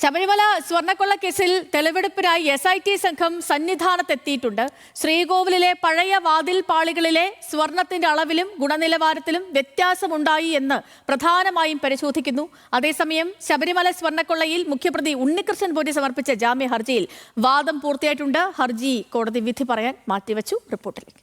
ശബരിമല സ്വർണ്ണക്കൊള്ള കേസിൽ തെളിവെടുപ്പിനായി SIT സംഘം സന്നിധാനത്തെത്തിയിട്ടുണ്ട്. ശ്രീകോവിലിലെ പഴയ വാതിൽ പാളികളിലെ സ്വർണത്തിന്റെ അളവിലും ഗുണനിലവാരത്തിലും വ്യത്യാസമുണ്ടായി എന്ന് പ്രധാനമായും പരിശോധിക്കുന്നു. അതേസമയം ശബരിമല സ്വർണ്ണക്കൊള്ളയിൽ മുഖ്യപ്രതി ഉണ്ണികൃഷ്ണൻ പോറ്റി സമർപ്പിച്ച ജാമ്യ ഹർജിയിൽ വാദം പൂർത്തിയായിട്ടുണ്ട്. ഹർജി കോടതി വിധി പറയാൻ മാറ്റിവെച്ചു. റിപ്പോർട്ടിലേക്ക്.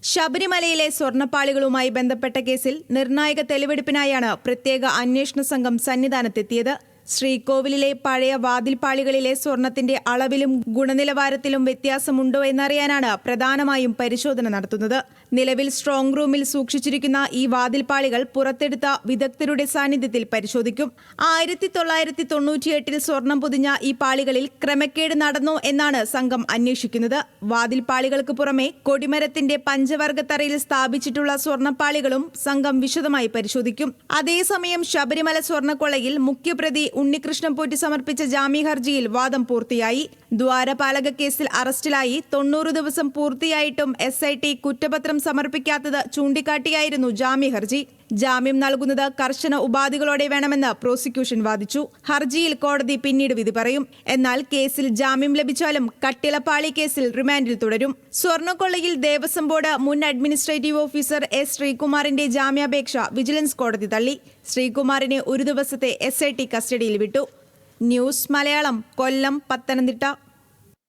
ശബരിമലയിലെ സ്വർണ്ണപ്പാളികളുമായി ബന്ധപ്പെട്ട കേസിൽ നിർണായക തെളിവെടുപ്പിനായാണ് പ്രത്യേക അന്വേഷണ സംഘം സന്നിധാനത്തെത്തിയത്. ശ്രീകോവിലിലെ പഴയ വാതിൽപ്പാളികളിലെ സ്വർണത്തിന്റെ അളവിലും ഗുണനിലവാരത്തിലും വ്യത്യാസമുണ്ടോ എന്നറിയാനാണ് പ്രധാനമായും പരിശോധന നടത്തുന്നത്. നിലവിൽ സ്ട്രോങ് റൂമിൽ സൂക്ഷിച്ചിരിക്കുന്ന ഈ വാതിൽപ്പാളികൾ പുറത്തെടുത്ത വിദഗ്ധരുടെ സാന്നിധ്യത്തിൽ പരിശോധിക്കും. 1998 സ്വർണം പൊതിഞ്ഞ ഈ പാളികളിൽ ക്രമക്കേട് നടന്നോ എന്നാണ് സംഘം അന്വേഷിക്കുന്നത്. വാതിൽപ്പാളികൾക്ക് പുറമെ കൊടിമരത്തിന്റെ പഞ്ചവർഗത്തറയിൽ സ്ഥാപിച്ചിട്ടുള്ള സ്വർണ്ണപ്പാളികളും സംഘം വിശദമായി പരിശോധിക്കും. അതേസമയം ശബരിമല സ്വർണ്ണക്കൊള്ളയിൽ മുഖ്യപ്രതി ഉണ്ണികൃഷ്ണൻ പോറ്റി സമർപ്പിച്ച ജാമ്യ ഹർജിയിൽ വാദം പൂർത്തിയായി. ദ്വാരപാലക കേസിൽ അറസ്റ്റിലായി 90 ദിവസം പൂർത്തിയായിട്ടും SIT കുറ്റപത്രം സമർപ്പിക്കാത്തത് ചൂണ്ടിക്കാട്ടിയായിരുന്നു ജാമ്യ ഹർജി. ജാമ്യം നൽകുന്നത് കർശന ഉപാധികളോടെ വേണമെന്ന് പ്രോസിക്യൂഷൻ വാദിച്ചു. ഹർജിയിൽ കോടതി പിന്നീട് വിധി പറയും. എന്നാൽ കേസിൽ ജാമ്യം ലഭിച്ചാലും കട്ടിളപ്പാളി കേസിൽ റിമാൻഡിൽ തുടരും. സ്വർണ്ണക്കൊള്ളയിൽ ദേവസ്വം ബോർഡ് മുൻ അഡ്മിനിസ്ട്രേറ്റീവ് ഓഫീസർ S. ശ്രീകുമാറിന്റെ ജാമ്യാപേക്ഷ വിജിലൻസ് കോടതി തള്ളി. ശ്രീകുമാറിനെ ഒരു ദിവസത്തെ SIT കസ്റ്റഡിയിൽ വിട്ടു. ന്യൂസ് മലയാളം, കൊല്ലം, പത്തനംതിട്ട.